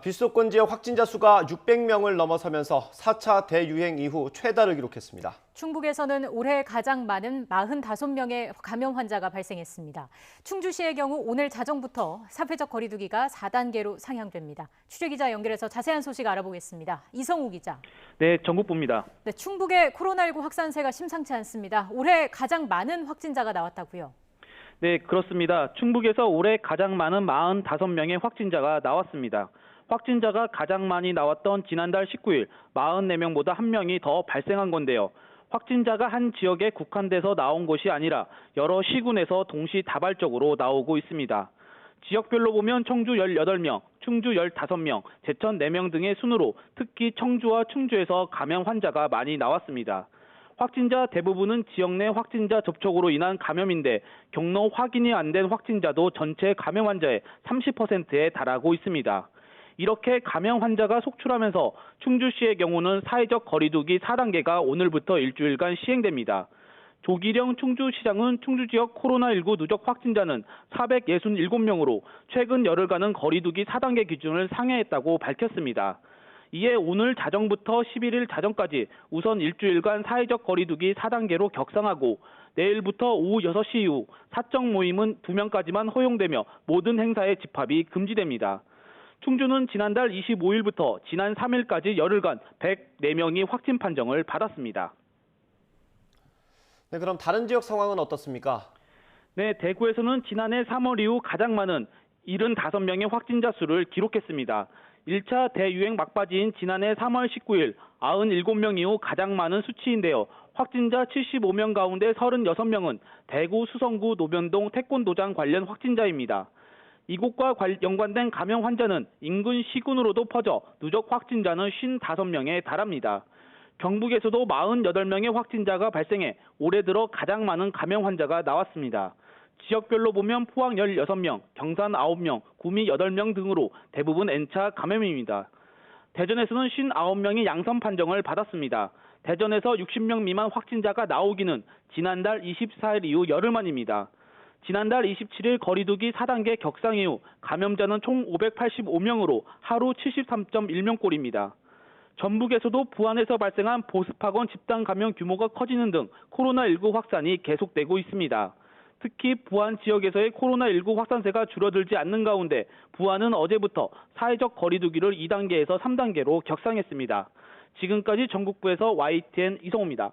비수도권 지역 확진자 수가 600명을 넘어서면서 4차 대유행 이후 최다를 기록했습니다. 충북에서는 올해 가장 많은 45명의 감염 환자가 발생했습니다. 충주시의 경우 오늘 자정부터 사회적 거리두기가 4단계로 상향됩니다. 취재기자 연결해서 자세한 소식 알아보겠습니다. 이성우 기자. 네, 전국부입니다. 네, 충북의 코로나19 확산세가 심상치 않습니다. 올해 가장 많은 확진자가 나왔다고요? 네, 그렇습니다. 충북에서 올해 가장 많은 45명의 확진자가 나왔습니다. 확진자가 가장 많이 나왔던 지난달 19일 44명보다 1명이 더 발생한 건데요. 확진자가 한 지역에 국한돼서 나온 것이 아니라 여러 시군에서 동시다발적으로 나오고 있습니다. 지역별로 보면 청주 18명, 충주 15명, 제천 4명 등의 순으로 특히 청주와 충주에서 감염 환자가 많이 나왔습니다. 확진자 대부분은 지역 내 확진자 접촉으로 인한 감염인데 경로 확인이 안 된 확진자도 전체 감염 환자의 30%에 달하고 있습니다. 이렇게 감염 환자가 속출하면서 충주시의 경우는 사회적 거리두기 4단계가 오늘부터 일주일간 시행됩니다. 조기령 충주시장은 충주 지역 코로나19 누적 확진자는 467명으로 최근 열흘간은 거리두기 4단계 기준을 상회했다고 밝혔습니다. 이에 오늘 자정부터 11일 자정까지 우선 일주일간 사회적 거리두기 4단계로 격상하고 내일부터 오후 6시 이후 사적 모임은 2명까지만 허용되며 모든 행사의 집합이 금지됩니다. 충주는 지난달 25일부터 지난 3일까지 열흘간 104명이 확진 판정을 받았습니다. 네, 그럼 다른 지역 상황은 어떻습니까? 네, 대구에서는 지난해 3월 이후 가장 많은 75명의 확진자 수를 기록했습니다. 1차 대유행 막바지인 지난해 3월 19일 97명 이후 가장 많은 수치인데요. 확진자 75명 가운데 36명은 대구 수성구 노변동 태권도장 관련 확진자입니다. 이곳과 연관된 감염 환자는 인근 시군으로도 퍼져 누적 확진자는 55명에 달합니다. 경북에서도 48명의 확진자가 발생해 올해 들어 가장 많은 감염 환자가 나왔습니다. 지역별로 보면 포항 16명, 경산 9명, 구미 8명 등으로 대부분 N차 감염입니다. 대전에서는 59명이 양성 판정을 받았습니다. 대전에서 60명 미만 확진자가 나오기는 지난달 24일 이후 열흘 만입니다. 지난달 27일 거리두기 4단계 격상 이후 감염자는 총 585명으로 하루 73.1명꼴입니다. 전북에서도 부안에서 발생한 보습학원 집단 감염 규모가 커지는 등 코로나19 확산이 계속되고 있습니다. 특히 부안 지역에서의 코로나19 확산세가 줄어들지 않는 가운데 부안은 어제부터 사회적 거리두기를 2단계에서 3단계로 격상했습니다. 지금까지 전국부에서 YTN 이성우입니다.